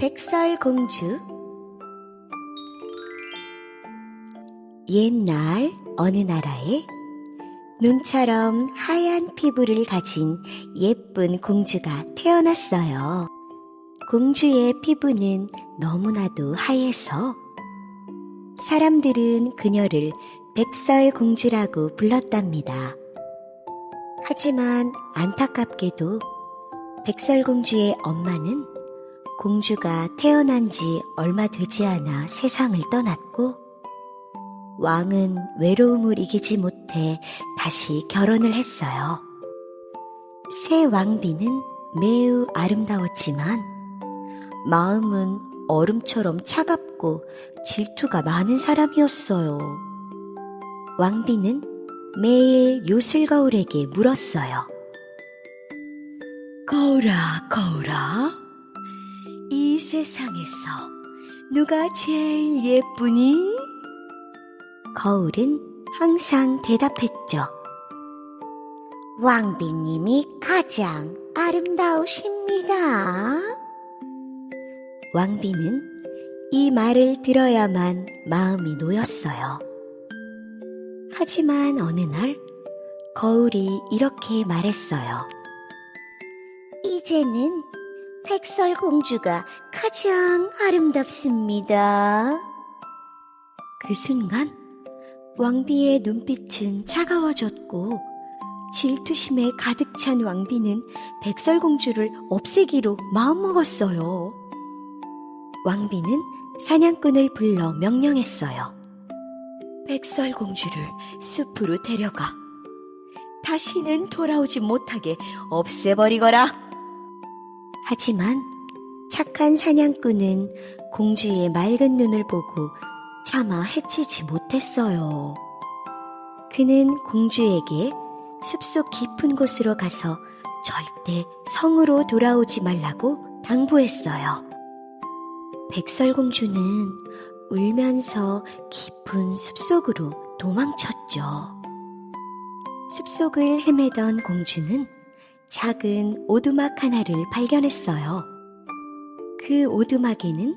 백설공주. 옛날 어느 나라에 눈처럼 하얀 피부를 가진 예쁜 공주가 태어났어요. 공주의 피부는 너무나도 하얘서 사람들은 그녀를 백설공주라고 불렀답니다. 하지만 안타깝게도 백설공주의 엄마는 공주가 태어난 지 얼마 되지 않아 세상을 떠났고, 왕은 외로움을 이기지 못해 다시 결혼을 했어요. 새 왕비는 매우 아름다웠지만 마음은 얼음처럼 차갑고 질투가 많은 사람이었어요. 왕비는 매일 요술거울에게 물었어요. 거울아, 거울아, 이 세상에서 누가 제일 예쁘니? 거울은 항상 대답했죠. 왕비님이 가장 아름다우십니다. 왕비는 이 말을 들어야만 마음이 놓였어요. 하지만 어느 날 거울이 이렇게 말했어요. 이제는 백설공주가 가장 아름답습니다. 그 순간 왕비의 눈빛은 차가워졌고 질투심에 가득 찬 왕비는 백설공주를 없애기로 마음먹었어요. 왕비는 사냥꾼을 불러 명령했어요. 백설공주를 숲으로 데려가 다시는 돌아오지 못하게 없애버리거라. 하지만 착한 사냥꾼은 공주의 맑은 눈을 보고 차마 해치지 못했어요. 그는 공주에게 숲속 깊은 곳으로 가서 절대 성으로 돌아오지 말라고 당부했어요. 백설공주는 울면서 깊은 숲속으로 도망쳤죠. 숲속을 헤매던 공주는 작은 오두막 하나를 발견했어요. 그 오두막에는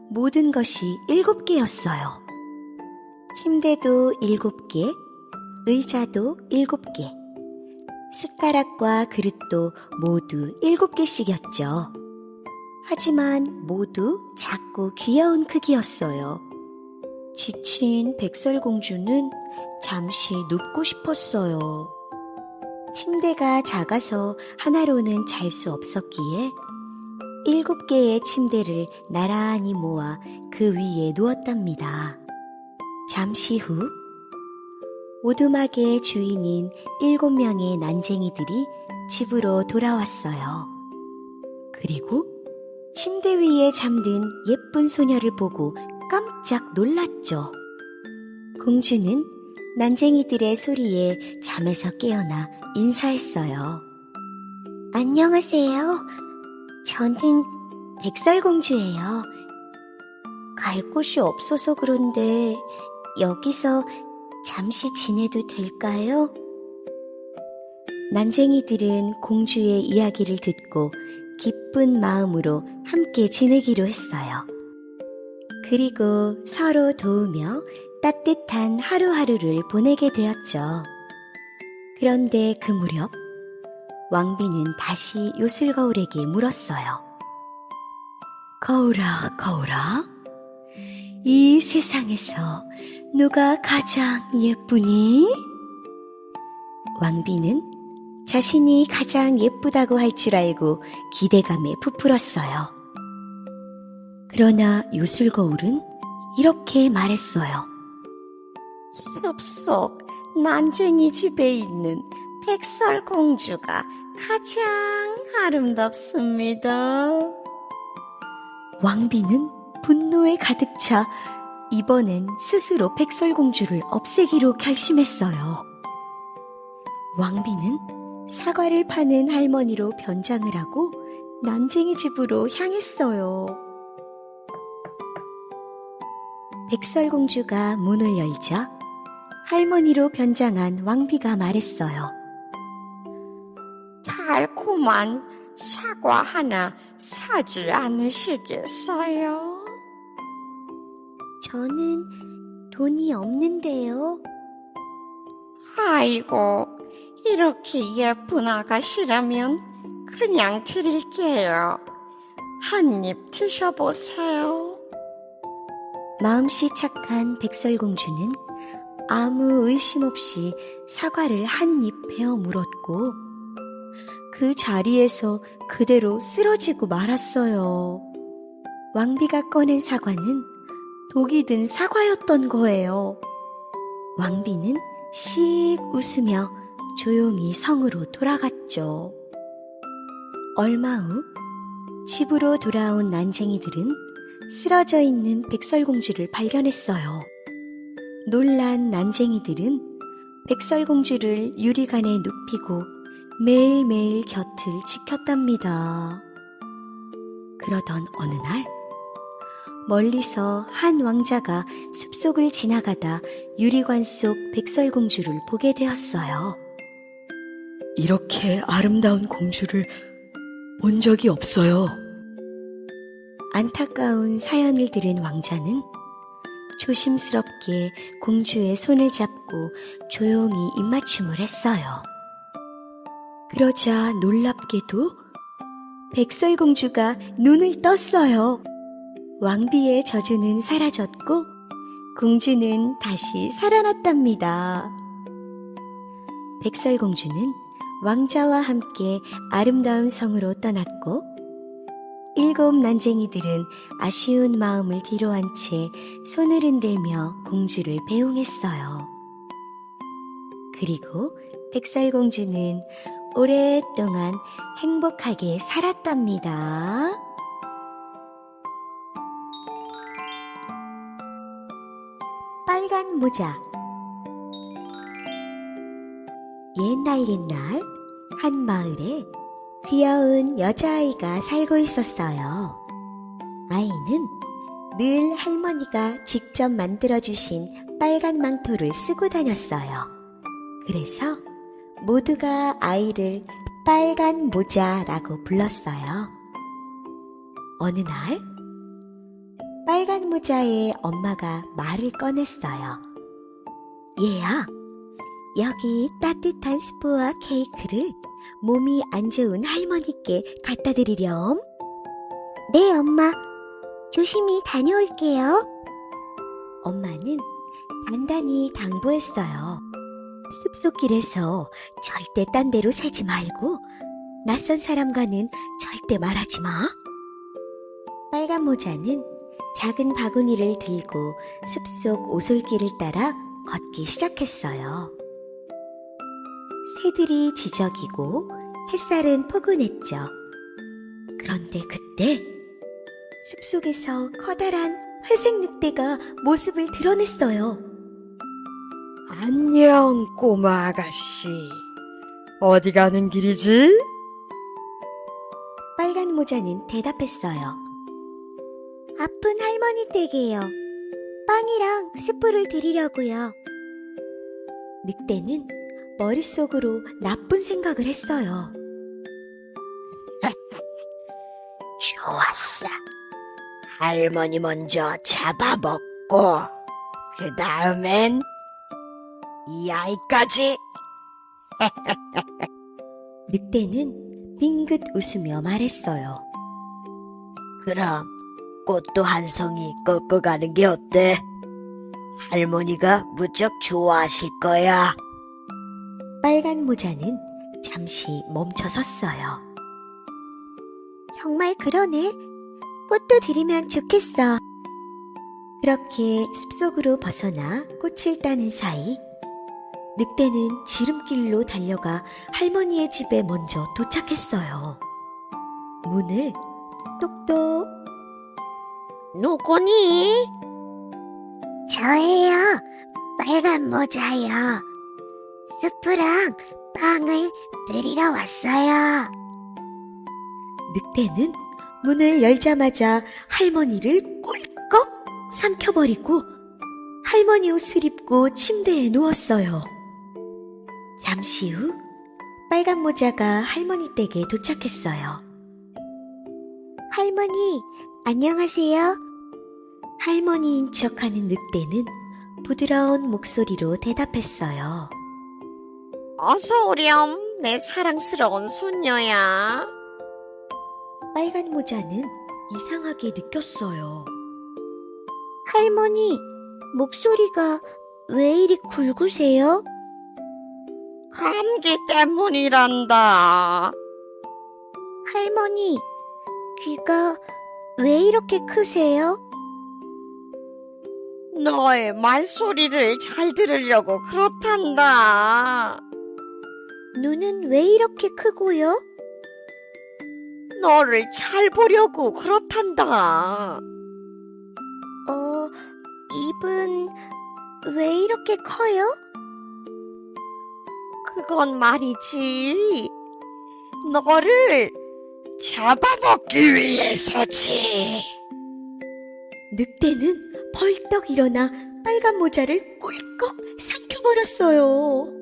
모든 것이 7개였어요. 침대도 7개, 의자도 7개, 숟가락과 그릇도 모두 7개씩이었죠. 하지만 모두 작고 귀여운 크기였어요. 지친 백설공주는 잠시 눕고 싶었어요. 침대가 작아서 하나로는 잘 수 없었기에 7개의 침대를 나란히 모아 그 위에 누웠답니다. 잠시 후 오두막의 주인인 7명의 난쟁이들이 집으로 돌아왔어요. 그리고 침대 위에 잠든 예쁜 소녀를 보고 깜짝 놀랐죠. 공주는 난쟁이들의 소리에 잠에서 깨어나 인사했어요. 안녕하세요. 저는 백설공주예요. 갈 곳이 없어서 그런데 여기서 잠시 지내도 될까요? 난쟁이들은 공주의 이야기를 듣고 기쁜 마음으로 함께 지내기로 했어요. 그리고 서로 도우며 따뜻한 하루하루를 보내게 되었죠. 그런데 그 무렵 왕비는 다시 요술거울에게 물었어요. 거울아, 거울아, 이 세상에서 누가 가장 예쁘니? 왕비는 자신이 가장 예쁘다고 할 줄 알고 기대감에 부풀었어요. 그러나 요술거울은 이렇게 말했어요. 숲속 난쟁이 집에 있는 백설공주가 가장 아름답습니다. 왕비는 분노에 가득 차 이번엔 스스로 백설공주를 없애기로 결심했어요. 왕비는 사과를 파는 할머니로 변장을 하고 난쟁이 집으로 향했어요. 백설공주가 문을 열자 할머니로 변장한 왕비가 말했어요. 달콤한 사과 하나 사지 않으시겠어요? 저는 돈이 없는데요. 아이고, 이렇게 예쁜 아가씨라면 그냥 드릴게요. 한 입 드셔보세요. 마음씨 착한 백설공주는 아무 의심 없이 사과를 한 입 베어 물었고 그 자리에서 그대로 쓰러지고 말았어요. 왕비가 꺼낸 사과는 독이 든 사과였던 거예요. 왕비는 씩 웃으며 조용히 성으로 돌아갔죠. 얼마 후 집으로 돌아온 난쟁이들은 쓰러져 있는 백설공주를 발견했어요. 놀란 난쟁이들은 백설공주를 유리관에 눕히고 매일매일 곁을 지켰답니다. 그러던 어느 날 멀리서 한 왕자가 숲속을 지나가다 유리관 속 백설공주를 보게 되었어요. 이렇게 아름다운 공주를 본 적이 없어요. 안타까운 사연을 들은 왕자는 조심스럽게 공주의 손을 잡고 조용히 입맞춤을 했어요. 그러자 놀랍게도 백설공주가 눈을 떴어요. 왕비의 저주는 사라졌고 공주는 다시 살아났답니다. 백설공주는 왕자와 함께 아름다운 성으로 떠났고 7 난쟁이들은 아쉬운 마음을 뒤로한 채 손을 흔들며 공주를 배웅했어요. 그리고 백설공주는 오랫동안 행복하게 살았답니다. 빨간 모자. 옛날 한 마을에 귀여운 여자아이가 살고 있었어요. 아이는 늘 할머니가 직접 만들어주신 빨간 망토를 쓰고 다녔어요. 그래서 모두가 아이를 빨간 모자라고 불렀어요. 어느 날 빨간 모자의 엄마가 말을 꺼냈어요. 얘야, 여기 따뜻한 스프와 케이크를 몸이 안 좋은 할머니께 갖다 드리렴. 네, 엄마. 조심히 다녀올게요. 엄마는 단단히 당부했어요. 숲속길에서 절대 딴 데로 새지 말고 낯선 사람과는 절대 말하지 마. 빨간 모자는 작은 바구니를 들고 숲속 오솔길을 따라 걷기 시작했어요. 새들이 지저귀고 햇살은 포근했죠. 그런데 그때 숲속에서 커다란 회색 늑대가 모습을 드러냈어요. 안녕, 꼬마 아가씨. 어디 가는 길이지? 빨간 모자는 대답했어요. 아픈 할머니 댁이에요. 빵이랑 스프를 드리려고요. 늑대는 머릿속으로 나쁜 생각을 했어요. 좋았어. 할머니 먼저 잡아먹고 그 다음엔 이 아이까지. 늑대는 빙긋 웃으며 말했어요. 그럼 꽃도 한 송이 꺾어 가는 게 어때? 할머니가 무척 좋아하실 거야. 빨간 모자는 잠시 멈춰 섰어요. 정말 그러네. 꽃도 드리면 좋겠어. 그렇게 숲속으로 벗어나 꽃을 따는 사이 늑대는 지름길로 달려가 할머니의 집에 먼저 도착했어요. 문을 똑똑. 누구니? 저예요. 빨간 모자요. 스프랑 빵을 드리러 왔어요. 늑대는 문을 열자마자 할머니를 꿀꺽 삼켜버리고 할머니 옷을 입고 침대에 누웠어요. 잠시 후 빨간 모자가 할머니 댁에 도착했어요. 할머니, 안녕하세요. 할머니인 척하는 늑대는 부드러운 목소리로 대답했어요. 어서 오렴, 내 사랑스러운 손녀야. 빨간 모자는 이상하게 느꼈어요. 할머니, 목소리가 왜 이리 굵으세요? 감기 때문이란다. 할머니, 귀가 왜 이렇게 크세요? 너의 말소리를 잘 들으려고 그렇단다. 눈은 왜 이렇게 크고요? 너를 잘 보려고 그렇단다. 입은 왜 이렇게 커요? 그건 말이지. 너를 잡아먹기 위해서지. 늑대는 벌떡 일어나 빨간 모자를 꿀꺽 삼켜버렸어요.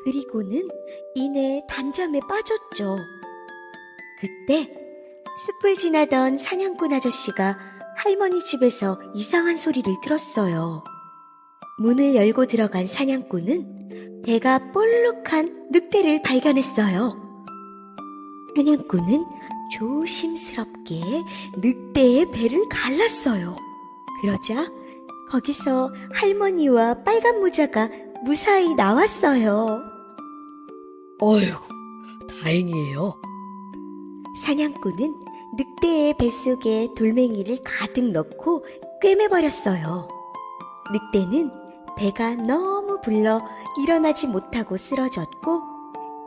그리고는 이내 단잠에 빠졌죠. 그때 숲을 지나던 사냥꾼 아저씨가 할머니 집에서 이상한 소리를 들었어요. 문을 열고 들어간 사냥꾼은 배가 볼록한 늑대를 발견했어요. 사냥꾼은 조심스럽게 늑대의 배를 갈랐어요. 그러자 거기서 할머니와 빨간 모자가 무사히 나왔어요. 어휴, 다행이에요. 사냥꾼은 늑대의 뱃속에 돌멩이를 가득 넣고 꿰매버렸어요. 늑대는 배가 너무 불러 일어나지 못하고 쓰러졌고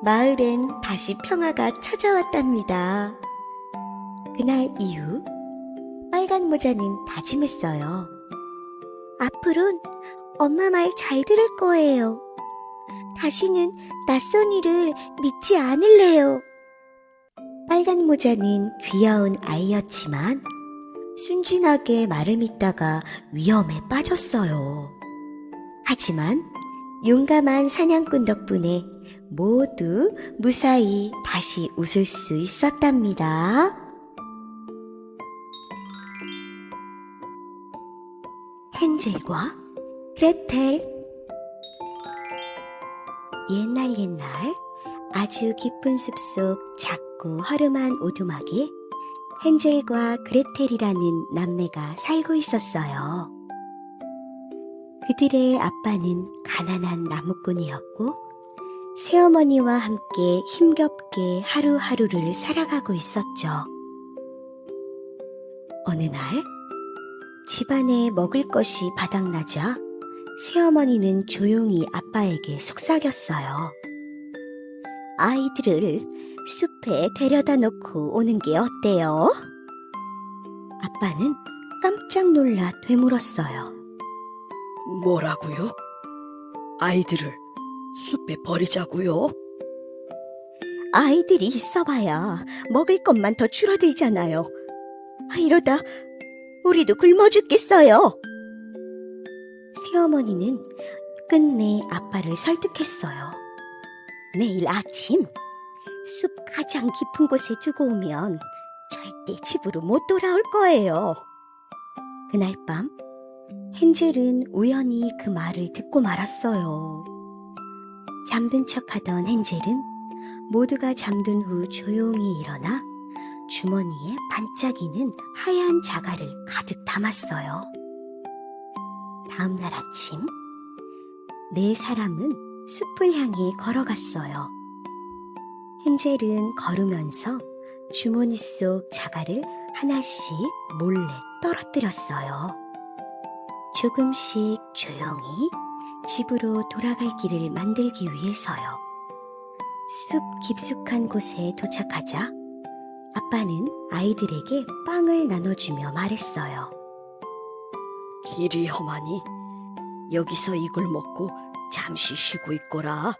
마을엔 다시 평화가 찾아왔답니다. 그날 이후 빨간 모자는 다짐했어요. 앞으론 엄마 말 잘 들을 거예요. 다시는 낯선 일을 믿지 않을래요. 빨간 모자는 귀여운 아이였지만 순진하게 말을 믿다가 위험에 빠졌어요. 하지만 용감한 사냥꾼 덕분에 모두 무사히 다시 웃을 수 있었답니다. 헨젤과 그레텔. 옛날 아주 깊은 숲속 작고 허름한 오두막에 헨젤과 그레텔이라는 남매가 살고 있었어요. 그들의 아빠는 가난한 나무꾼이었고 새어머니와 함께 힘겹게 하루하루를 살아가고 있었죠. 어느 날 집안에 먹을 것이 바닥나자 새어머니는 조용히 아빠에게 속삭였어요. 아이들을 숲에 데려다 놓고 오는 게 어때요? 아빠는 깜짝 놀라 되물었어요. 뭐라고요? 아이들을 숲에 버리자고요? 아이들이 있어봐야 먹을 것만 더 줄어들잖아요. 이러다 우리도 굶어 죽겠어요. 새어머니는 끝내 아빠를 설득했어요. 내일 아침 숲 가장 깊은 곳에 두고 오면 절대 집으로 못 돌아올 거예요. 그날 밤 헨젤은 우연히 그 말을 듣고 말았어요. 잠든 척하던 헨젤은 모두가 잠든 후 조용히 일어나 주머니에 반짝이는 하얀 자갈을 가득 담았어요. 다음 날 아침, 네 사람은 숲을 향해 걸어갔어요. 헨젤은 걸으면서 주머니 속 자갈을 하나씩 몰래 떨어뜨렸어요. 조금씩 조용히 집으로 돌아갈 길을 만들기 위해서요. 숲 깊숙한 곳에 도착하자 아빠는 아이들에게 빵을 나눠주며 말했어요. 길이 험하니 여기서 이걸 먹고 잠시 쉬고 있거라.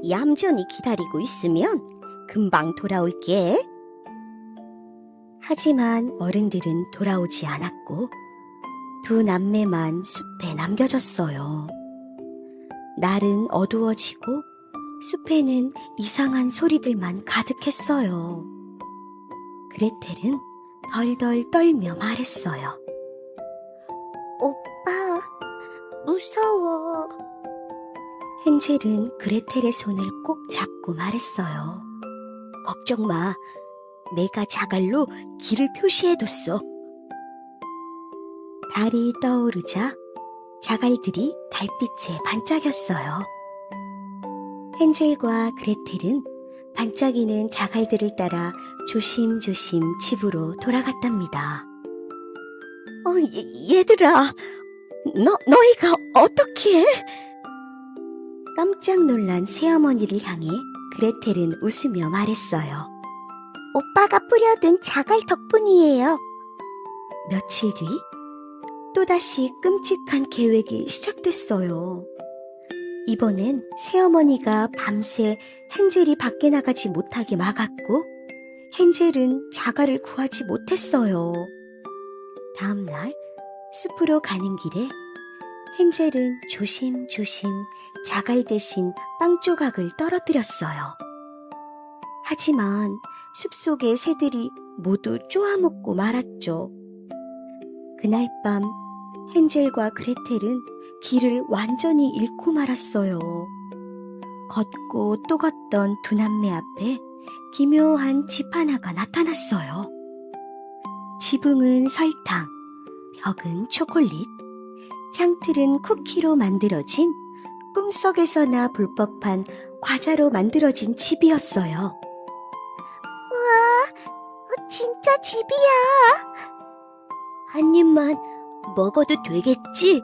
얌전히 기다리고 있으면 금방 돌아올게. 하지만 어른들은 돌아오지 않았고 두 남매만 숲에 남겨졌어요. 날은 어두워지고 숲에는 이상한 소리들만 가득했어요. 그레텔은 덜덜 떨며 말했어요. 오빠, 무서워. 헨젤은 그레텔의 손을 꼭 잡고 말했어요. 걱정 마. 내가 자갈로 길을 표시해뒀어. 달이 떠오르자 자갈들이 달빛에 반짝였어요. 헨젤과 그레텔은 반짝이는 자갈들을 따라 조심조심 집으로 돌아갔답니다. 얘들아, 너희가 어떻게? 깜짝 놀란 새어머니를 향해 그레텔은 웃으며 말했어요. 오빠가 뿌려둔 자갈 덕분이에요. 며칠 뒤 또다시 끔찍한 계획이 시작됐어요. 이번엔 새어머니가 밤새 헨젤이 밖에 나가지 못하게 막았고 헨젤은 자갈을 구하지 못했어요. 다음날 숲으로 가는 길에 헨젤은 조심조심 자갈 대신 빵 조각을 떨어뜨렸어요. 하지만 숲속의 새들이 모두 쪼아먹고 말았죠. 그날 밤 헨젤과 그레텔은 길을 완전히 잃고 말았어요. 걷고 또 걷던 두 남매 앞에 기묘한 집 하나가 나타났어요. 지붕은 설탕, 벽은 초콜릿, 창틀은 쿠키로 만들어진 꿈속에서나 볼 법한 과자로 만들어진 집이었어요. 우와, 진짜 집이야. 한 입만 먹어도 되겠지?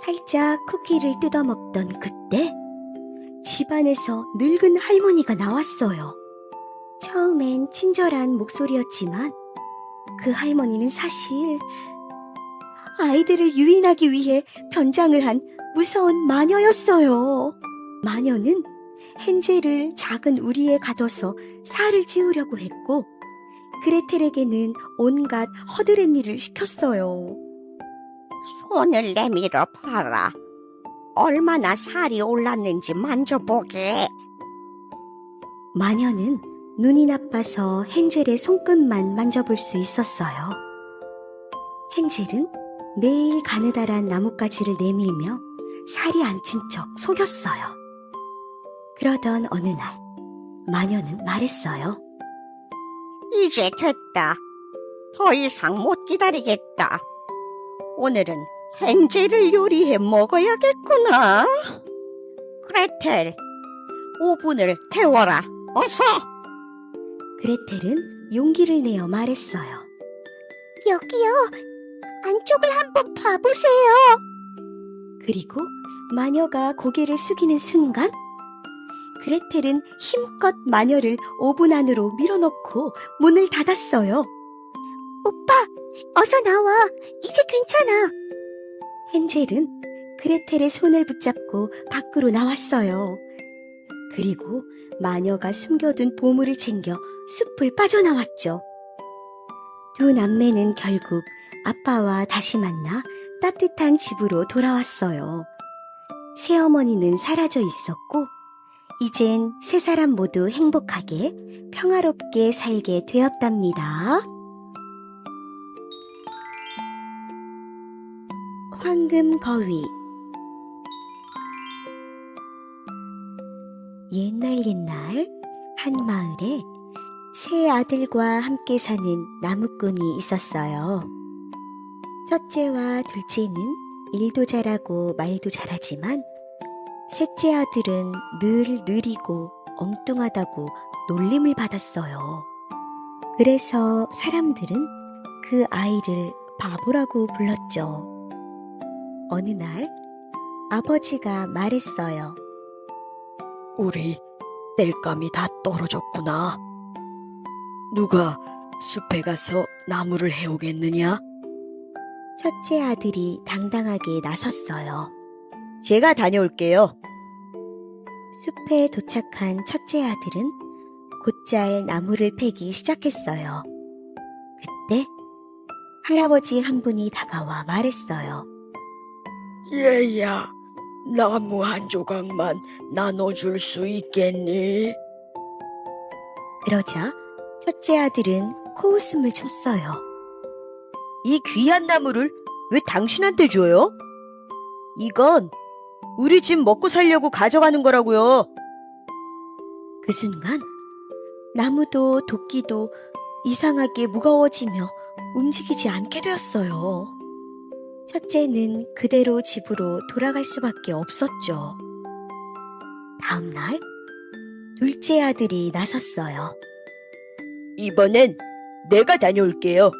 살짝 쿠키를 뜯어먹던 그때 집안에서 늙은 할머니가 나왔어요. 처음엔 친절한 목소리였지만 그 할머니는 사실 아이들을 유인하기 위해 변장을 한 무서운 마녀였어요. 마녀는 헨젤을 작은 우리에 가둬서 살을 찌우려고 했고 그레텔에게는 온갖 허드렛 일을 시켰어요. 손을 내밀어 봐라. 얼마나 살이 올랐는지 만져보게. 마녀는 눈이 나빠서 헨젤의 손끝만 만져볼 수 있었어요. 헨젤은 매일 가느다란 나뭇가지를 내밀며 살이 안 찐 척 속였어요. 그러던 어느 날 마녀는 말했어요. 이제 됐다. 더 이상 못 기다리겠다. 오늘은 헨젤을 요리해 먹어야겠구나. 그레텔, 오븐을 태워라. 어서! 그레텔은 용기를 내어 말했어요. 여기요. 안쪽을 한번 봐보세요. 그리고 마녀가 고개를 숙이는 순간 그레텔은 힘껏 마녀를 오븐 안으로 밀어넣고 문을 닫았어요. 오빠, 어서 나와. 이제 괜찮아. 헨젤은 그레텔의 손을 붙잡고 밖으로 나왔어요. 그리고 마녀가 숨겨둔 보물을 챙겨 숲을 빠져나왔죠. 두 남매는 결국 아빠와 다시 만나 따뜻한 집으로 돌아왔어요. 새어머니는 사라져 있었고 이젠 세 사람 모두 행복하게 평화롭게 살게 되었답니다. 황금거위. 옛날 한 마을에 세 아들과 함께 사는 나무꾼이 있었어요. 첫째와 둘째는 일도 잘하고 말도 잘하지만 셋째 아들은 늘 느리고 엉뚱하다고 놀림을 받았어요. 그래서 사람들은 그 아이를 바보라고 불렀죠. 어느 날 아버지가 말했어요. 우리 땔감이 다 떨어졌구나. 누가 숲에 가서 나무를 해오겠느냐? 첫째 아들이 당당하게 나섰어요. 제가 다녀올게요. 숲에 도착한 첫째 아들은 곧잘 나무를 패기 시작했어요. 그때 할아버지 한 분이 다가와 말했어요. 얘야, 나무 한 조각만 나눠줄 수 있겠니? 그러자 첫째 아들은 코웃음을 쳤어요. 이 귀한 나무를 왜 당신한테 줘요? 이건 우리 집 먹고 살려고 가져가는 거라고요. 그 순간 나무도 도끼도 이상하게 무거워지며 움직이지 않게 되었어요. 첫째는 그대로 집으로 돌아갈 수밖에 없었죠. 다음 날 둘째 아들이 나섰어요. 이번엔 내가 다녀올게요.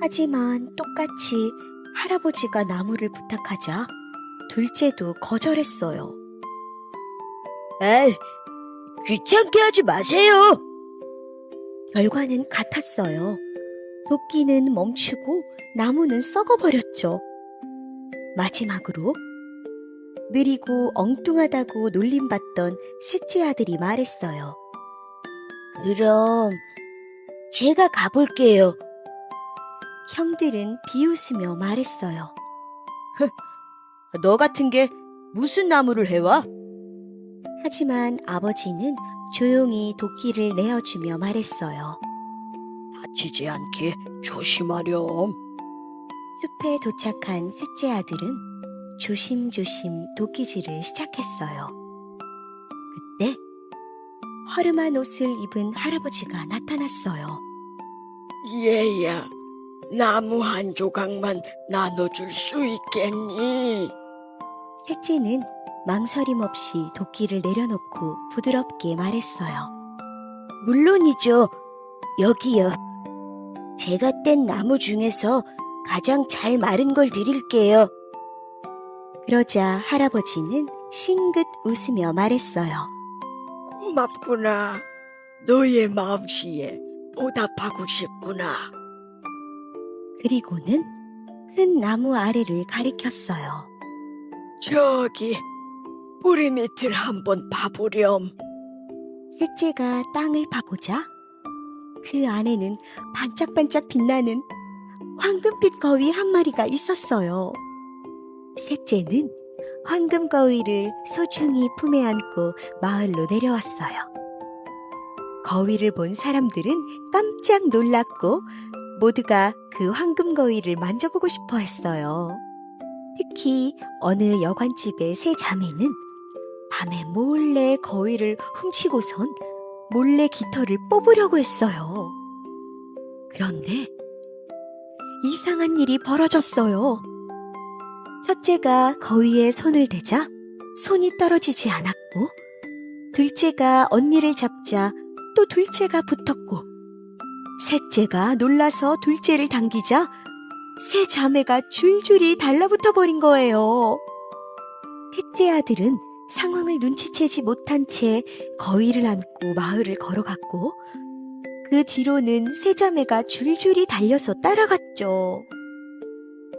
하지만 똑같이 할아버지가 나무를 부탁하자 둘째도 거절했어요. 에이, 귀찮게 하지 마세요. 결과는 같았어요. 도끼는 멈추고 나무는 썩어버렸죠. 마지막으로 느리고 엉뚱하다고 놀림받던 셋째 아들이 말했어요. 그럼 제가 가볼게요. 형들은 비웃으며 말했어요. 너 같은 게 무슨 나무를 해와? 하지만 아버지는 조용히 도끼를 내어주며 말했어요. 다치지 않게 조심하렴. 숲에 도착한 셋째 아들은 조심조심 도끼질을 시작했어요. 그때 허름한 옷을 입은 할아버지가 나타났어요. 얘야, 나무 한 조각만 나눠줄 수 있겠니? 셋째는 망설임 없이 도끼를 내려놓고 부드럽게 말했어요. 물론이죠. 여기요. 제가 뗀 나무 중에서 가장 잘 마른 걸 드릴게요. 그러자 할아버지는 싱긋 웃으며 말했어요. 고맙구나. 너의 마음씨에 보답하고 싶구나. 그리고는 큰 나무 아래를 가리켰어요. 저기 뿌리 밑을 한번 봐보렴. 셋째가 땅을 파보자 그 안에는 반짝반짝 빛나는 황금빛 거위 한 마리가 있었어요. 셋째는 황금 거위를 소중히 품에 안고 마을로 내려왔어요. 거위를 본 사람들은 깜짝 놀랐고 모두가 그 황금 거위를 만져보고 싶어 했어요. 특히 어느 여관집의 세 자매는 밤에 몰래 거위를 훔치고선 몰래 깃털을 뽑으려고 했어요. 그런데 이상한 일이 벌어졌어요. 첫째가 거위에 손을 대자 손이 떨어지지 않았고, 둘째가 언니를 잡자 또 둘째가 붙었고, 셋째가 놀라서 둘째를 당기자 세 자매가 줄줄이 달라붙어 버린 거예요. 셋째 아들은 상황을 눈치채지 못한 채 거위를 안고 마을을 걸어갔고, 그 뒤로는 세 자매가 줄줄이 달려서 따라갔죠.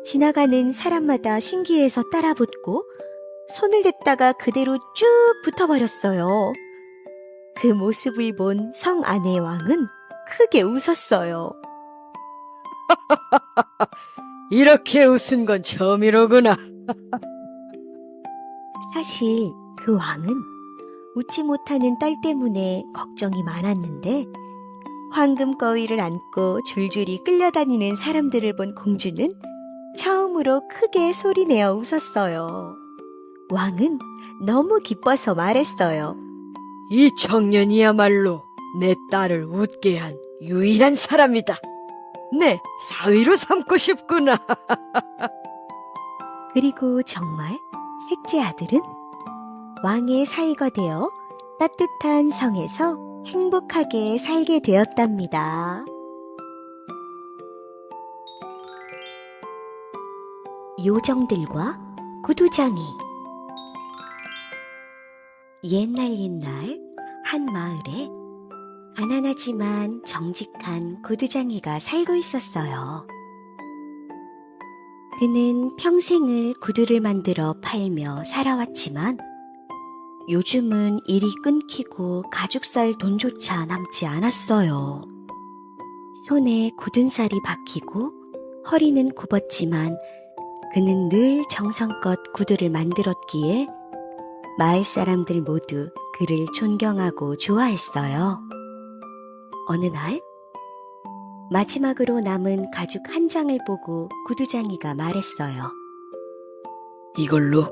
지나가는 사람마다 신기해서 따라붙고 손을 댔다가 그대로 쭉 붙어버렸어요. 그 모습을 본 성 아내 왕은 크게 웃었어요. 이렇게 웃은 건 처음이로구나. 사실 그 왕은 웃지 못하는 딸 때문에 걱정이 많았는데, 황금 거위를 안고 줄줄이 끌려다니는 사람들을 본 공주는 처음으로 크게 소리내어 웃었어요. 왕은 너무 기뻐서 말했어요. 이 청년이야말로 내 딸을 웃게 한 유일한 사람이다. 내 사위로 삼고 싶구나. 그리고 정말 셋째 아들은 왕의 사위가 되어 따뜻한 성에서 행복하게 살게 되었답니다. 요정들과 구두장이. 옛날 한 마을에 가난하지만 정직한 구두장이가 살고 있었어요. 그는 평생을 구두를 만들어 팔며 살아왔지만 요즘은 일이 끊기고 가죽 살 돈조차 남지 않았어요. 손에 굳은 살이 박히고 허리는 굽었지만 그는 늘 정성껏 구두를 만들었기에 마을 사람들 모두 그를 존경하고 좋아했어요. 어느 날 마지막으로 남은 가죽 한 장을 보고 구두장이가 말했어요. 이걸로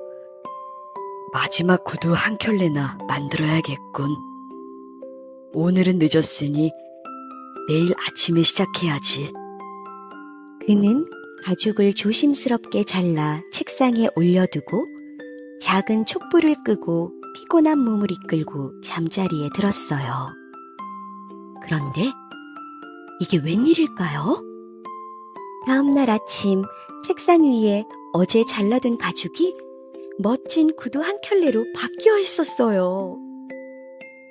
마지막 구두 한 켤레나 만들어야겠군. 오늘은 늦었으니 내일 아침에 시작해야지. 그는 가죽을 조심스럽게 잘라 책상에 올려두고 작은 촛불을 끄고 피곤한 몸을 이끌고 잠자리에 들었어요. 그런데 이게 웬일일까요? 다음 날 아침 책상 위에 어제 잘라둔 가죽이 멋진 구두 한 켤레로 바뀌어 있었어요.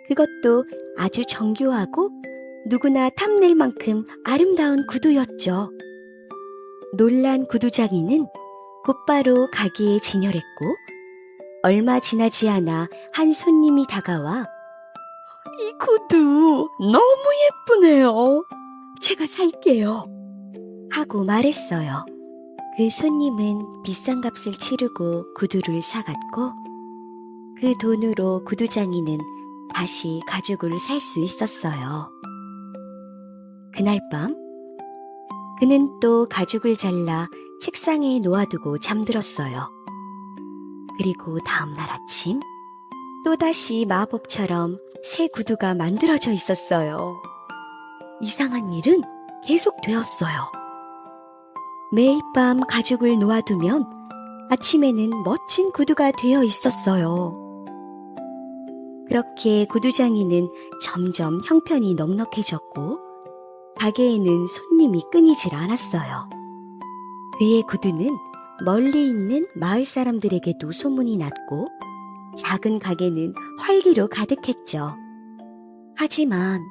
그것도 아주 정교하고 누구나 탐낼 만큼 아름다운 구두였죠. 놀란 구두장이는 곧바로 가게에 진열했고 얼마 지나지 않아 한 손님이 다가와 이 구두 너무 예쁘네요. 제가 살게요. 하고 말했어요. 그 손님은 비싼 값을 치르고 구두를 사갔고 그 돈으로 구두장이는 다시 가죽을 살 수 있었어요. 그날 밤 그는 또 가죽을 잘라 책상에 놓아두고 잠들었어요. 그리고 다음날 아침 또다시 마법처럼 새 구두가 만들어져 있었어요. 이상한 일은 계속되었어요. 매일 밤 가죽을 놓아두면 아침에는 멋진 구두가 되어 있었어요. 그렇게 구두장이는 점점 형편이 넉넉해졌고 가게에는 손님이 끊이질 않았어요. 그의 구두는 멀리 있는 마을 사람들에게도 소문이 났고 작은 가게는 활기로 가득했죠. 하지만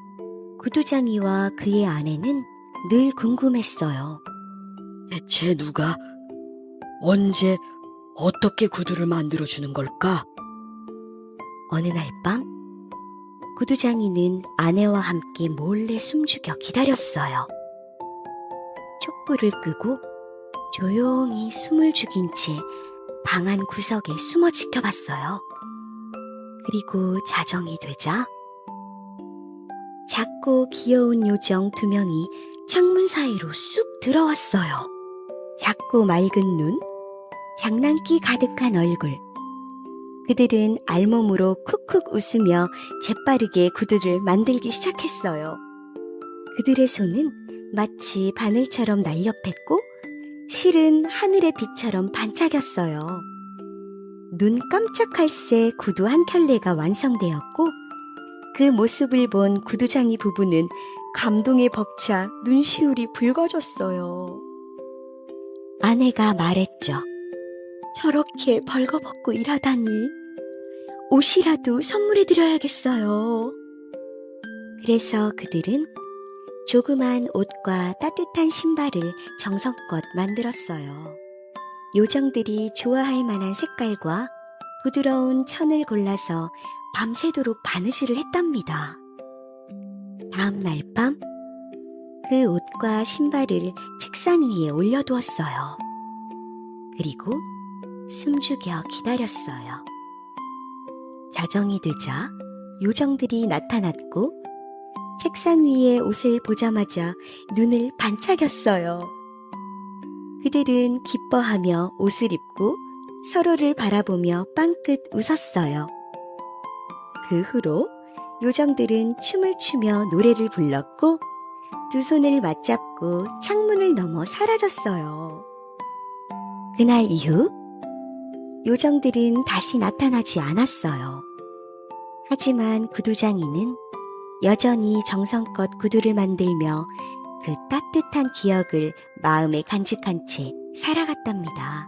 구두장이와 그의 아내는 늘 궁금했어요. 대체 누가 언제 어떻게 구두를 만들어주는 걸까? 어느 날 밤 구두장이는 아내와 함께 몰래 숨죽여 기다렸어요. 촛불을 끄고 조용히 숨을 죽인 채 방 안 구석에 숨어 지켜봤어요. 그리고 자정이 되자 작고 귀여운 요정 2명이 창문 사이로 쑥 들어왔어요. 작고 맑은 눈, 장난기 가득한 얼굴. 그들은 알몸으로 쿡쿡 웃으며 재빠르게 구두를 만들기 시작했어요. 그들의 손은 마치 바늘처럼 날렵했고 실은 하늘의 빛처럼 반짝였어요. 눈 깜짝할 새 구두 한 켤레가 완성되었고 그 모습을 본 구두장이 부부는 감동에 벅차 눈시울이 붉어졌어요. 아내가 말했죠. 저렇게 벌거벗고 일하다니 옷이라도 선물해드려야겠어요. 그래서 그들은 조그만 옷과 따뜻한 신발을 정성껏 만들었어요. 요정들이 좋아할 만한 색깔과 부드러운 천을 골라서 밤새도록 바느질을 했답니다. 다음 날 밤 그 옷과 신발을 책상 위에 올려두었어요. 그리고 숨죽여 기다렸어요. 자정이 되자 요정들이 나타났고 책상 위에 옷을 보자마자 눈을 반짝였어요. 그들은 기뻐하며 옷을 입고 서로를 바라보며 빵긋 웃었어요. 그 후로 요정들은 춤을 추며 노래를 불렀고 두 손을 맞잡고 창문을 넘어 사라졌어요. 그날 이후 요정들은 다시 나타나지 않았어요. 하지만 구두장이는 여전히 정성껏 구두를 만들며 그 따뜻한 기억을 마음에 간직한 채 살아갔답니다.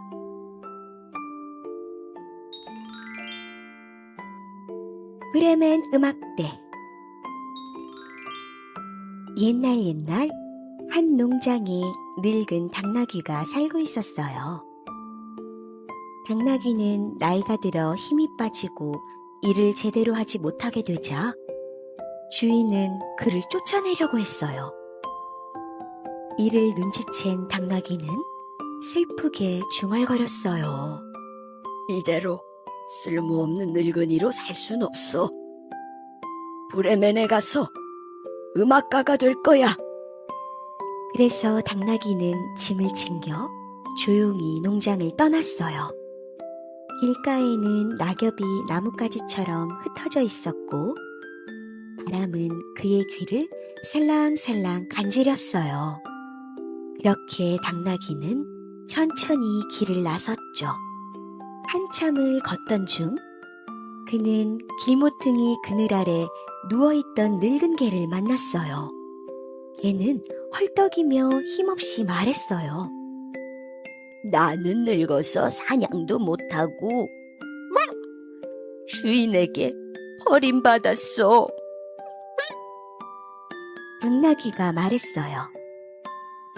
브레멘 음악대. 옛날 한 농장에 늙은 당나귀가 살고 있었어요. 당나귀는 나이가 들어 힘이 빠지고 일을 제대로 하지 못하게 되자 주인은 그를 쫓아내려고 했어요. 이를 눈치챈 당나귀는 슬프게 중얼거렸어요. 이대로 쓸모없는 늙은이로 살 순 없어. 브레멘에 가서 음악가가 될 거야. 그래서 당나귀는 짐을 챙겨 조용히 농장을 떠났어요. 길가에는 낙엽이 나뭇가지처럼 흩어져 있었고 바람은 그의 귀를 살랑살랑 간지렸어요. 그렇게 당나귀는 천천히 길을 나섰죠. 한참을 걷던 중 그는 길모퉁이 그늘 아래 누워있던 늙은 개를 만났어요. 개는 헐떡이며 힘없이 말했어요. 나는 늙어서 사냥도 못하고 주인에게 버림받았어. 당나귀가 말했어요.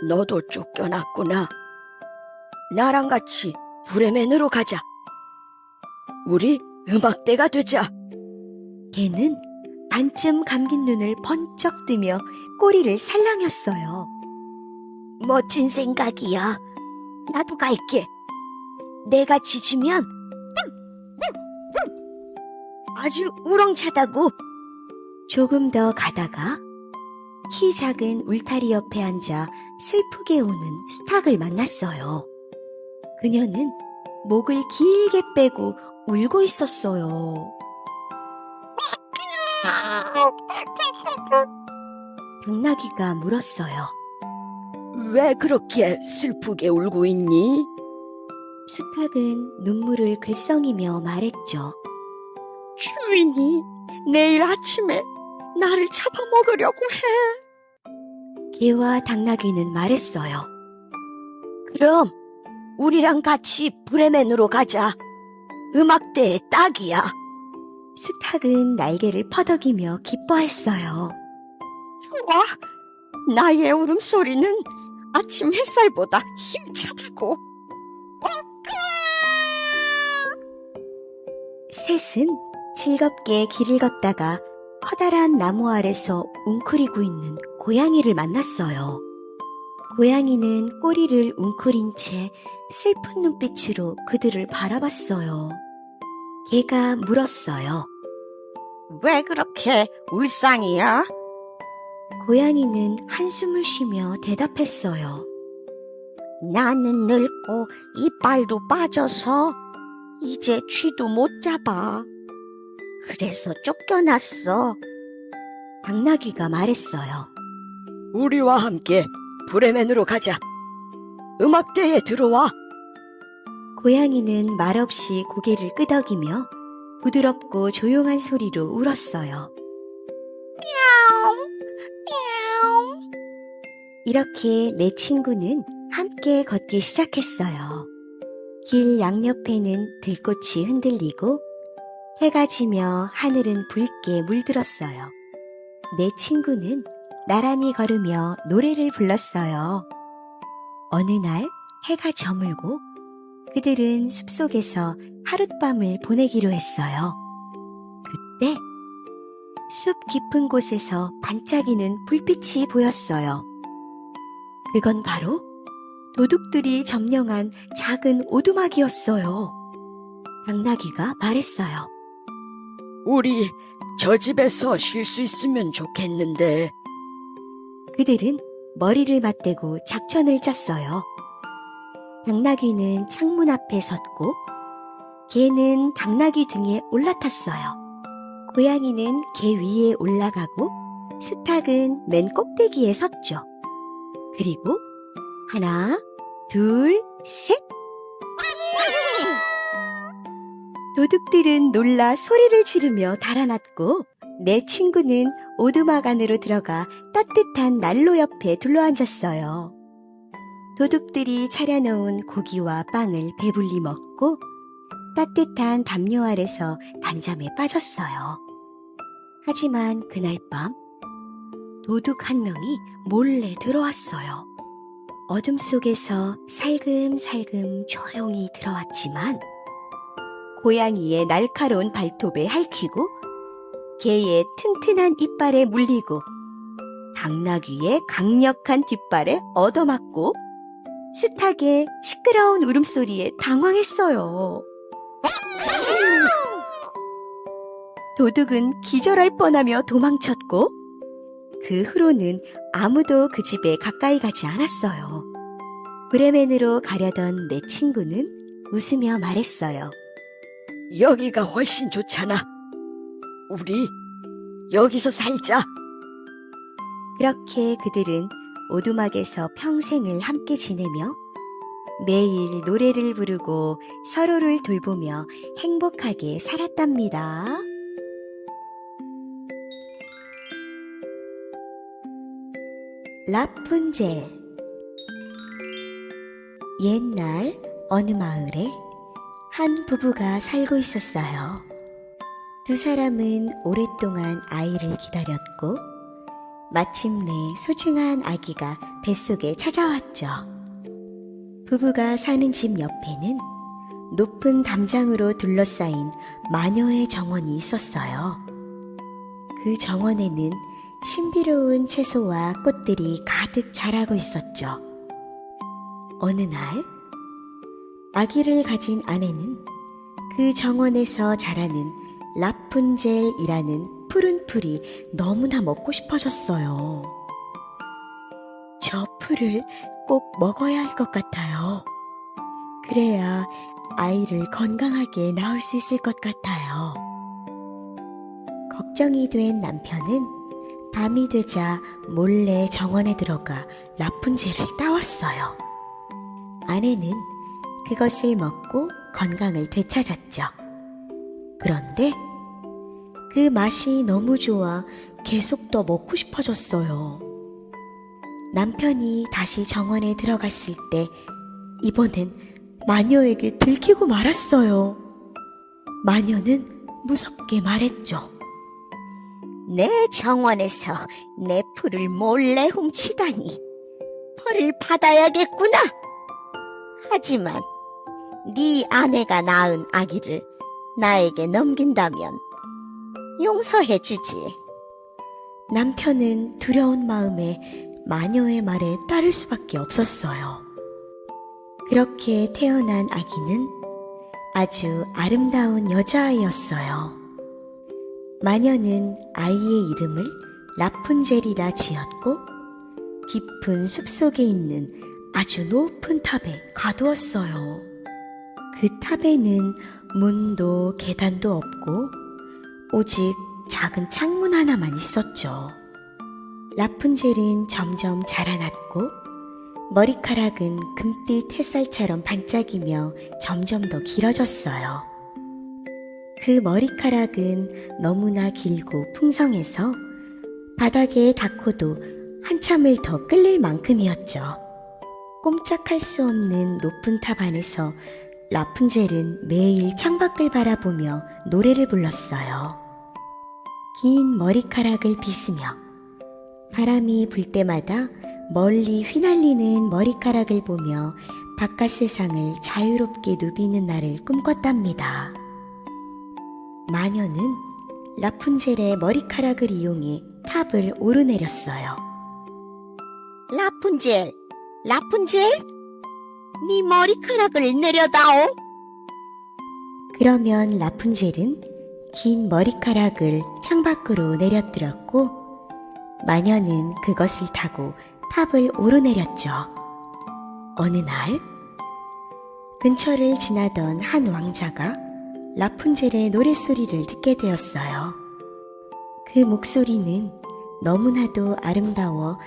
너도 쫓겨났구나. 나랑 같이 브레멘으로 가자. 우리 음악대가 되자. 개는 반쯤 감긴 눈을 번쩍 뜨며 꼬리를 살랑였어요. 멋진 생각이야. 나도 갈게. 내가 짖으면 아주 우렁차다고. 조금 더 가다가 키 작은 울타리 옆에 앉아 슬프게 우는 수탉을 만났어요. 그녀는 목을 길게 빼고 울고 있었어요. 당나귀가 물었어요. 왜 그렇게 슬프게 울고 있니? 수탉은 눈물을 글썽이며 말했죠. 주인이 내일 아침에 나를 잡아먹으려고 해. 개와 당나귀는 말했어요. 그럼 우리랑 같이 브레멘으로 가자. 음악대에 딱이야. 수탉은 날개를 퍼덕이며 기뻐했어요. 좋아. 나의 울음소리는 아침 햇살보다 힘차다고. 셋은 즐겁게 길을 걷다가 커다란 나무 아래서 웅크리고 있는 고양이를 만났어요. 고양이는 꼬리를 웅크린 채 슬픈 눈빛으로 그들을 바라봤어요. 개가 물었어요. 왜 그렇게 울상이야? 고양이는 한숨을 쉬며 대답했어요. 나는 늙고 이빨도 빠져서 이제 쥐도 못 잡아. 그래서 쫓겨났어. 당나귀가 말했어요. 우리와 함께 브레멘으로 가자. 음악대에 들어와. 고양이는 말없이 고개를 끄덕이며 부드럽고 조용한 소리로 울었어요. 이렇게 네 친구는 함께 걷기 시작했어요. 길 양옆에는 들꽃이 흔들리고 해가 지며 하늘은 붉게 물들었어요. 네 친구는 나란히 걸으며 노래를 불렀어요. 어느 날 해가 저물고 그들은 숲속에서 하룻밤을 보내기로 했어요. 그때 숲 깊은 곳에서 반짝이는 불빛이 보였어요. 그건 바로 도둑들이 점령한 작은 오두막이었어요. 당나귀가 말했어요. 우리 저 집에서 쉴 수 있으면 좋겠는데. 그들은 머리를 맞대고 작전을 짰어요. 당나귀는 창문 앞에 섰고 개는 당나귀 등에 올라탔어요. 고양이는 개 위에 올라가고 수탉은 맨 꼭대기에 섰죠. 그리고 하나, 둘, 셋! 도둑들은 놀라 소리를 지르며 달아났고 내 친구는 오두막 안으로 들어가 따뜻한 난로 옆에 둘러앉았어요. 도둑들이 차려놓은 고기와 빵을 배불리 먹고 따뜻한 담요 아래서 단잠에 빠졌어요. 하지만 그날 밤 도둑 한 명이 몰래 들어왔어요. 어둠 속에서 살금살금 조용히 들어왔지만 고양이의 날카로운 발톱에 핥히고 개의 튼튼한 이빨에 물리고 당나귀의 강력한 뒷발에 얻어맞고 수탉의 시끄러운 울음소리에 당황했어요. 도둑은 기절할 뻔하며 도망쳤고 그 후로는 아무도 그 집에 가까이 가지 않았어요. 브레멘으로 가려던 내 친구는 웃으며 말했어요. 여기가 훨씬 좋잖아. 우리 여기서 살자. 그렇게 그들은 오두막에서 평생을 함께 지내며 매일 노래를 부르고 서로를 돌보며 행복하게 살았답니다. 라푼젤. 옛날 어느 마을에 한 부부가 살고 있었어요. 두 사람은 오랫동안 아이를 기다렸고 마침내 소중한 아기가 뱃속에 찾아왔죠. 부부가 사는 집 옆에는 높은 담장으로 둘러싸인 마녀의 정원이 있었어요. 그 정원에는 신비로운 채소와 꽃들이 가득 자라고 있었죠. 어느 날 아기를 가진 아내는 그 정원에서 자라는 라푼젤이라는 푸른 풀이 너무나 먹고 싶어졌어요. 저 풀을 꼭 먹어야 할 것 같아요. 그래야 아이를 건강하게 낳을 수 있을 것 같아요. 걱정이 된 남편은 밤이 되자 몰래 정원에 들어가 라푼젤을 따왔어요. 아내는 그것을 먹고 건강을 되찾았죠. 그런데 그 맛이 너무 좋아 계속 더 먹고 싶어졌어요. 남편이 다시 정원에 들어갔을 때 이번엔 마녀에게 들키고 말았어요. 마녀는 무섭게 말했죠. 내 정원에서 내 풀을 몰래 훔치다니 벌을 받아야겠구나. 하지만 네 아내가 낳은 아기를 나에게 넘긴다면 용서해주지. 남편은 두려운 마음에 마녀의 말에 따를 수밖에 없었어요. 그렇게 태어난 아기는 아주 아름다운 여자아이였어요. 마녀는 아이의 이름을 라푼젤이라 지었고 깊은 숲속에 있는 아주 높은 탑에 가두었어요. 그 탑에는 문도 계단도 없고 오직 작은 창문 하나만 있었죠. 라푼젤은 점점 자라났고 머리카락은 금빛 햇살처럼 반짝이며 점점 더 길어졌어요. 그 머리카락은 너무나 길고 풍성해서 바닥에 닿고도 한참을 더 끌릴 만큼이었죠. 꼼짝할 수 없는 높은 탑 안에서 라푼젤은 매일 창밖을 바라보며 노래를 불렀어요. 긴 머리카락을 빗으며 바람이 불 때마다 멀리 휘날리는 머리카락을 보며 바깥 세상을 자유롭게 누비는 날을 꿈꿨답니다. 마녀는 라푼젤의 머리카락을 이용해 탑을 오르내렸어요. 라푼젤, 라푼젤, 네 머리카락을 내려다오. 그러면 라푼젤은 긴 머리카락을 창밖으로 내려뜨렸고 마녀는 그것을 타고 탑을 오르내렸죠. 어느 날 근처를 지나던 한 왕자가 라푼젤의 노랫소리를 듣게 되었어요. 그 목소리는 너무나도 아름다워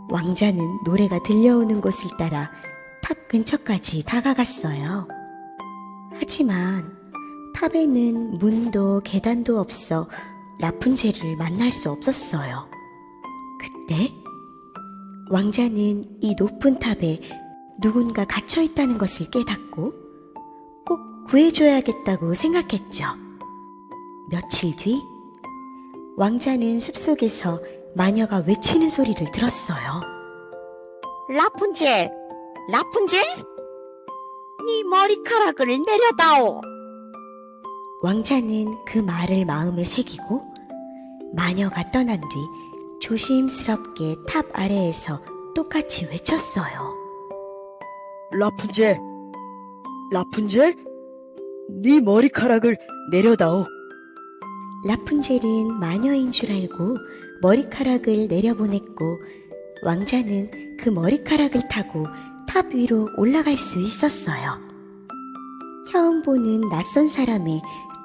왕자는 노래가 들려오는 곳을 따라 탑 근처까지 다가갔어요. 하지만 탑에는 문도 계단도 없어 라푼젤을 만날 수 없었어요. 그때 왕자는 이 높은 탑에 누군가 갇혀 있다는 것을 깨닫고 꼭 구해줘야겠다고 생각했죠. 며칠 뒤 왕자는 숲속에서 마녀가 외치는 소리를 들었어요. 라푼젤, 라푼젤, 네 머리카락을 내려다오. 왕자는 그 말을 마음에 새기고 마녀가 떠난 뒤 조심스럽게 탑 아래에서 똑같이 외쳤어요. 라푼젤, 라푼젤, 네 머리카락을 내려다오. 라푼젤은 마녀인 줄 알고 머리카락을 내려보냈고 왕자는 그 머리카락을 타고 탑 위로 올라갈 수 있었어요. 처음 보는 낯선 사람의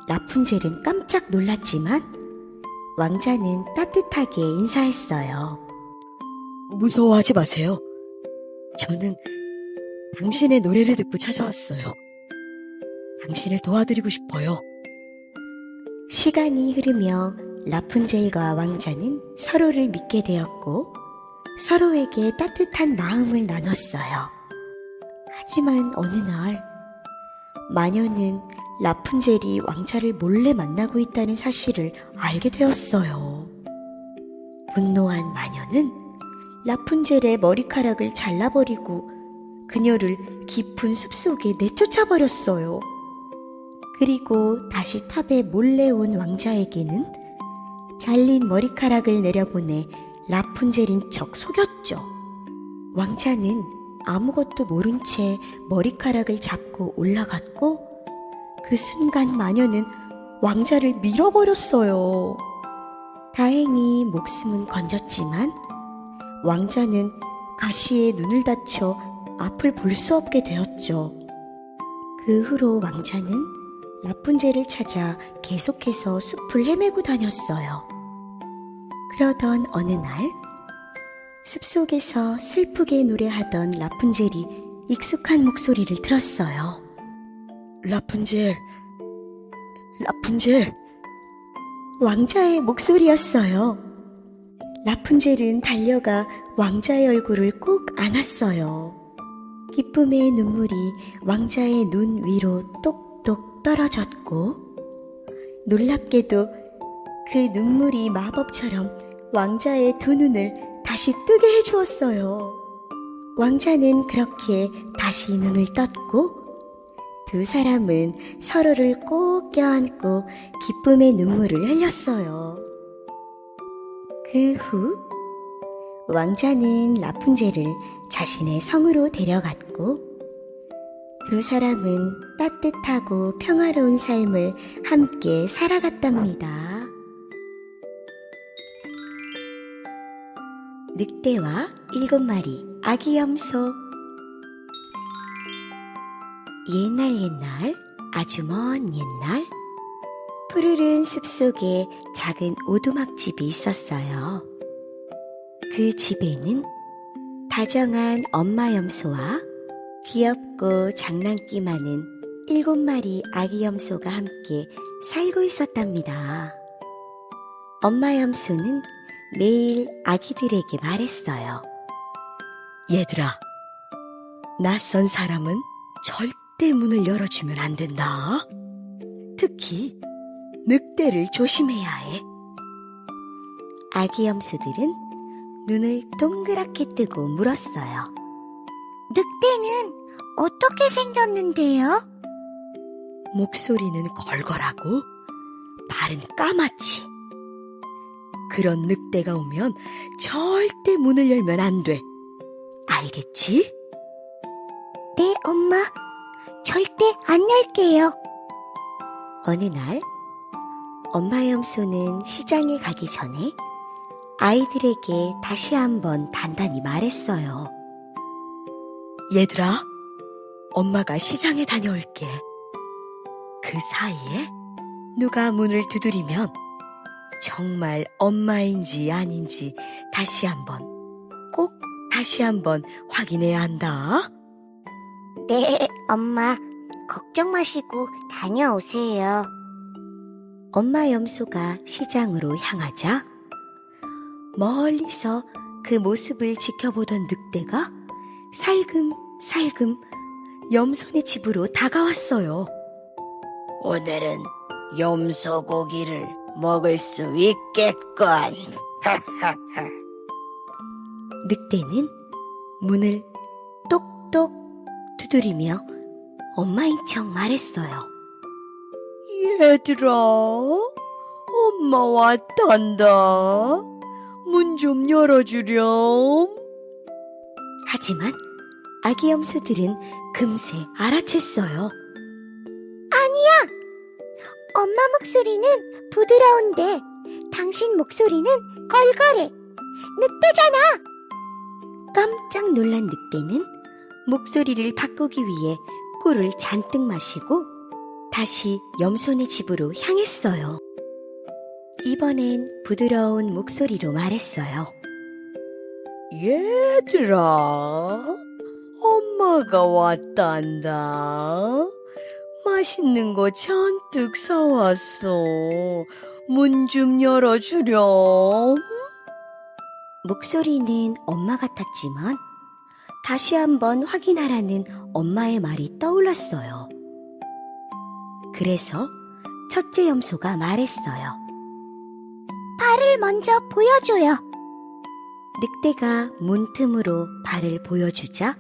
라푼젤은 깜짝 놀랐지만 왕자는 따뜻하게 인사했어요. 무서워하지 마세요. 저는 당신의 노래를 듣고 찾아왔어요. 당신을 도와드리고 싶어요. 시간이 흐르며 라푼젤과 왕자는 서로를 믿게 되었고 서로에게 따뜻한 마음을 나눴어요. 하지만 어느 날 마녀는 라푼젤이 왕자를 몰래 만나고 있다는 사실을 알게 되었어요. 분노한 마녀는 라푼젤의 머리카락을 잘라버리고 그녀를 깊은 숲속에 내쫓아버렸어요. 그리고 다시 탑에 몰래 온 왕자에게는 잘린 머리카락을 내려보내 라푼젤인 척 속였죠. 왕자는 아무것도 모른 채 머리카락을 잡고 올라갔고 그 순간 마녀는 왕자를 밀어버렸어요. 다행히 목숨은 건졌지만 왕자는 가시에 눈을 다쳐 앞을 볼 수 없게 되었죠. 그 후로 왕자는 라푼젤을 찾아 계속해서 숲을 헤매고 다녔어요. 그러던 어느 날 숲속에서 슬프게 노래하던 라푼젤이 익숙한 목소리를 들었어요. 라푼젤, 라푼젤. 왕자의 목소리였어요. 라푼젤은 달려가 왕자의 얼굴을 꼭 안았어요. 기쁨의 눈물이 왕자의 눈 위로 똑똑 떨어졌고 놀랍게도 그 눈물이 마법처럼 왕자의 두 눈을 다시 뜨게 해주었어요. 왕자는 그렇게 다시 눈을 떴고 두 사람은 서로를 꼭 껴안고 기쁨의 눈물을 흘렸어요. 그 후 왕자는 라푼젤을 자신의 성으로 데려갔고 두 사람은 따뜻하고 평화로운 삶을 함께 살아갔답니다. 늑대와 7마리 아기 염소. 옛날 아주 먼 옛날 푸르른 숲속에 작은 오두막집이 있었어요. 그 집에는 다정한 엄마 염소와 귀엽고 장난기 많은 7마리 아기 염소가 함께 살고 있었답니다. 엄마 염소는 매일 아기들에게 말했어요. 얘들아, 낯선 사람은 절대 문을 열어주면 안 된다. 특히 늑대를 조심해야 해. 아기 염소들은 눈을 동그랗게 뜨고 물었어요. 늑대는 어떻게 생겼는데요? 목소리는 걸걸하고 발은 까맣지. 그런 늑대가 오면 절대 문을 열면 안 돼. 알겠지? 네, 엄마. 절대 안 열게요. 어느 날 엄마 염소는 시장에 가기 전에 아이들에게 다시 한번 단단히 말했어요. 얘들아, 엄마가 시장에 다녀올게. 그 사이에 누가 문을 두드리면 정말 엄마인지 아닌지 꼭 다시 한번 확인해야 한다. 네, 엄마. 걱정 마시고 다녀오세요. 엄마 염소가 시장으로 향하자 멀리서 그 모습을 지켜보던 늑대가 살금살금 염소네 집으로 다가왔어요. 오늘은 염소 고기를 먹을 수 있겠군. 늑대는 문을 똑똑 두드리며 엄마인 척 말했어요. 얘들아, 엄마 왔단다. 문 좀 열어주렴. 하지만 아기 염소들은 금세 알아챘어요. 엄마 목소리는 부드러운데 당신 목소리는 걸걸해. 늑대잖아. 깜짝 놀란 늑대는 목소리를 바꾸기 위해 꿀을 잔뜩 마시고 다시 염소네 집으로 향했어요. 이번엔 부드러운 목소리로 말했어요. 얘들아, 엄마가 왔단다. 맛있는 거 잔뜩 사왔어. 문 좀 열어주렴. 목소리는 엄마 같았지만 다시 한번 확인하라는 엄마의 말이 떠올랐어요. 그래서 첫째 염소가 말했어요. 발을 먼저 보여줘요. 늑대가 문틈으로 발을 보여주자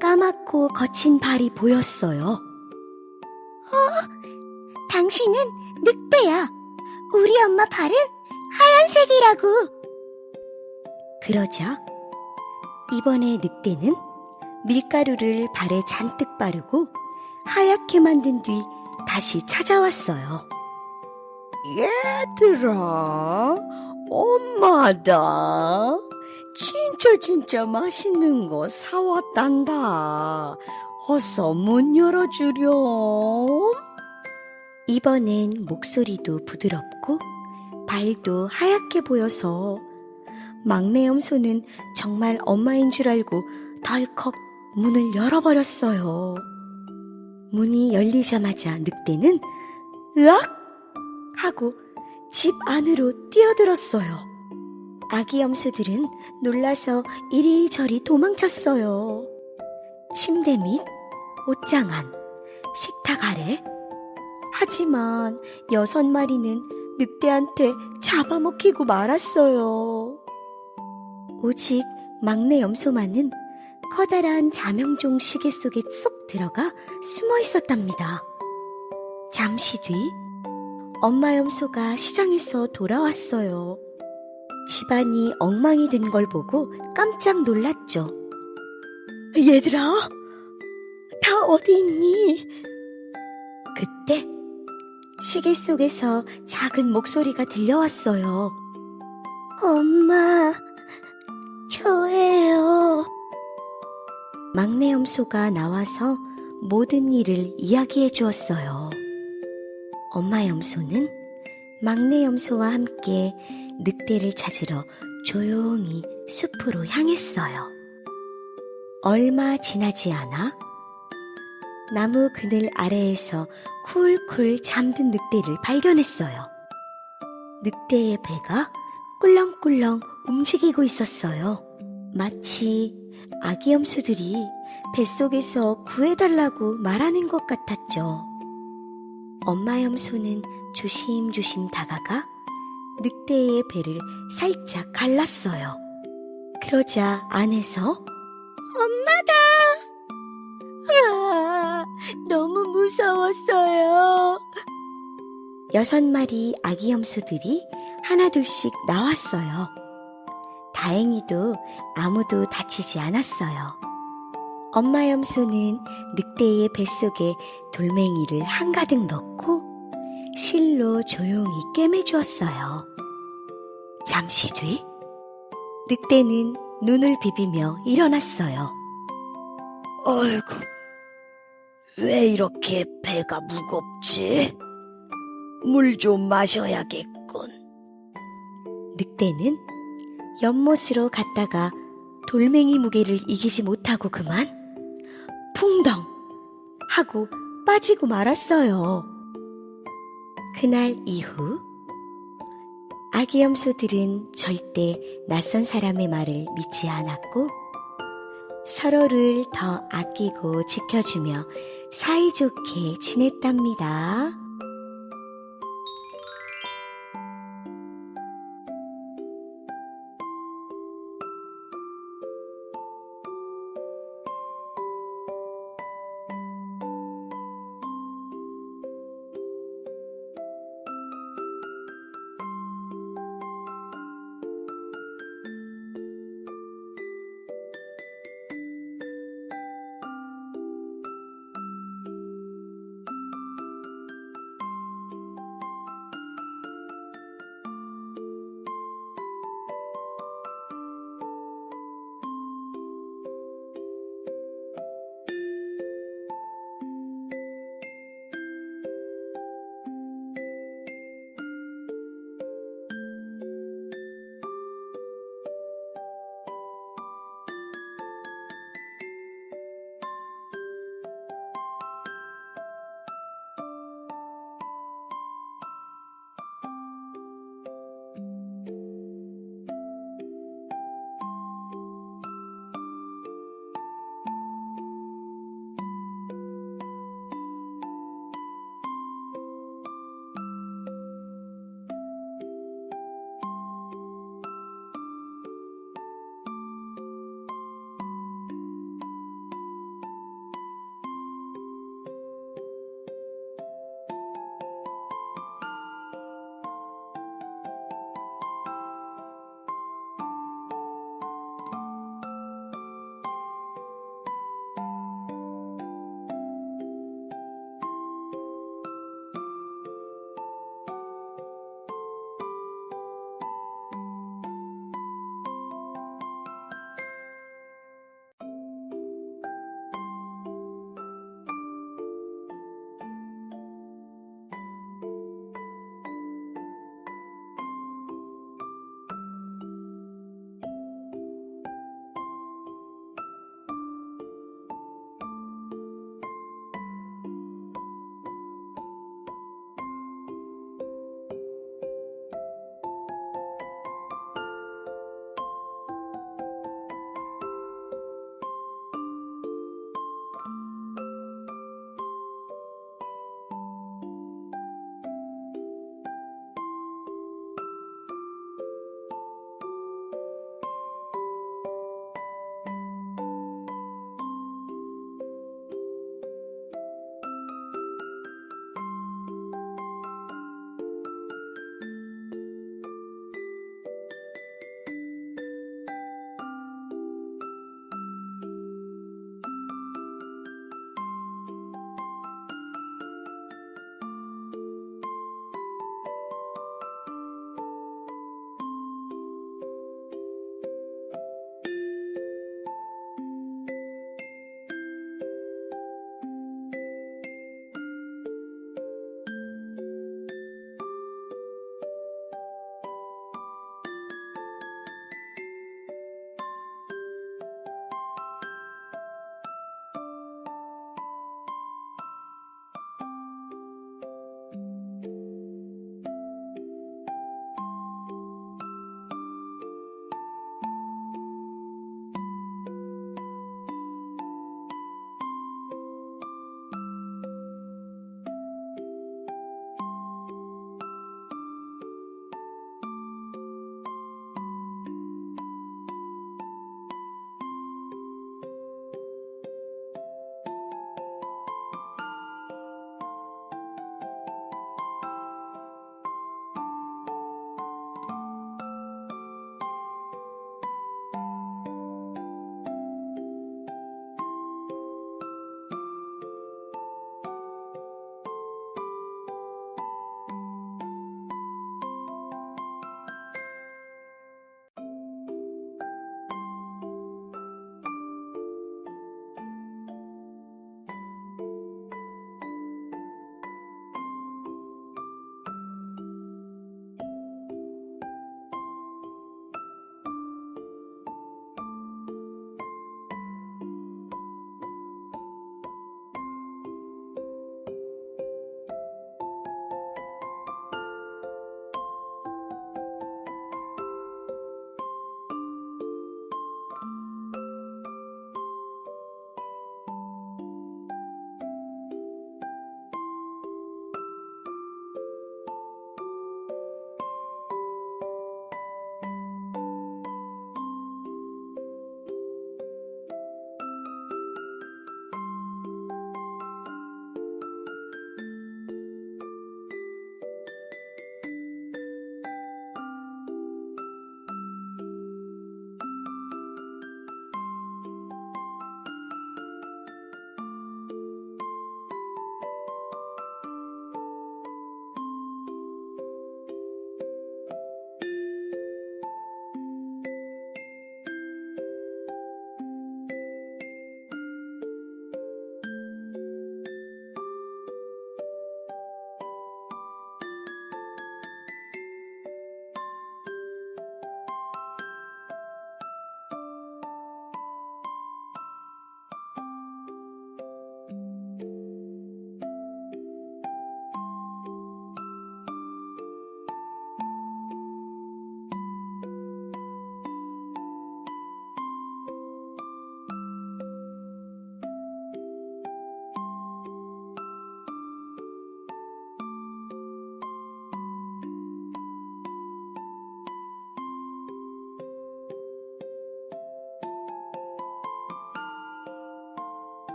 까맣고 거친 발이 보였어요. 당신은 늑대야. 우리 엄마 발은 하얀색이라고. 그러자 이번에 늑대는 밀가루를 발에 잔뜩 바르고 하얗게 만든 뒤 다시 찾아왔어요. 얘들아, 엄마다. 진짜 맛있는 거 사왔단다. 어서 문 열어주렴. 이번엔 목소리도 부드럽고 발도 하얗게 보여서 막내 염소는 정말 엄마인 줄 알고 덜컥 문을 열어버렸어요. 문이 열리자마자 늑대는 으악! 하고 집 안으로 뛰어들었어요. 아기 염소들은 놀라서 이리저리 도망쳤어요. 침대 밑, 옷장 안, 식탁 아래. 하지만 6마리는 늑대한테 잡아먹히고 말았어요. 오직 막내 염소만은 커다란 자명종 시계 속에 쏙 들어가 숨어 있었답니다. 잠시 뒤 엄마 염소가 시장에서 돌아왔어요. 집안이 엉망이 된 걸 보고 깜짝 놀랐죠. 얘들아, 다 어디 있니? 그때 시계 속에서 작은 목소리가 들려왔어요. 엄마, 저예요. 막내 염소가 나와서 모든 일을 이야기해 주었어요. 엄마 염소는 막내 염소와 함께 늑대를 찾으러 조용히 숲으로 향했어요. 얼마 지나지 않아 나무 그늘 아래에서 쿨쿨 잠든 늑대를 발견했어요. 늑대의 배가 꿀렁꿀렁 움직이고 있었어요. 마치 아기 염소들이 뱃속에서 구해달라고 말하는 것 같았죠. 엄마 염소는 조심조심 다가가 늑대의 배를 살짝 갈랐어요. 그러자 안에서 엄마다. 너무 무서웠어요. 6마리 아기 염소들이 하나둘씩 나왔어요. 다행히도 아무도 다치지 않았어요. 엄마 염소는 늑대의 뱃속에 돌멩이를 한가득 넣고 실로 조용히 꿰매주었어요. 잠시 뒤 늑대는 눈을 비비며 일어났어요. 아이고, 왜 이렇게 배가 무겁지? 물 좀 마셔야겠군. 늑대는 연못으로 갔다가 돌멩이 무게를 이기지 못하고 그만 풍덩 하고 빠지고 말았어요. 그날 이후 아기 염소들은 절대 낯선 사람의 말을 믿지 않았고 서로를 더 아끼고 지켜주며 사이좋게 지냈답니다.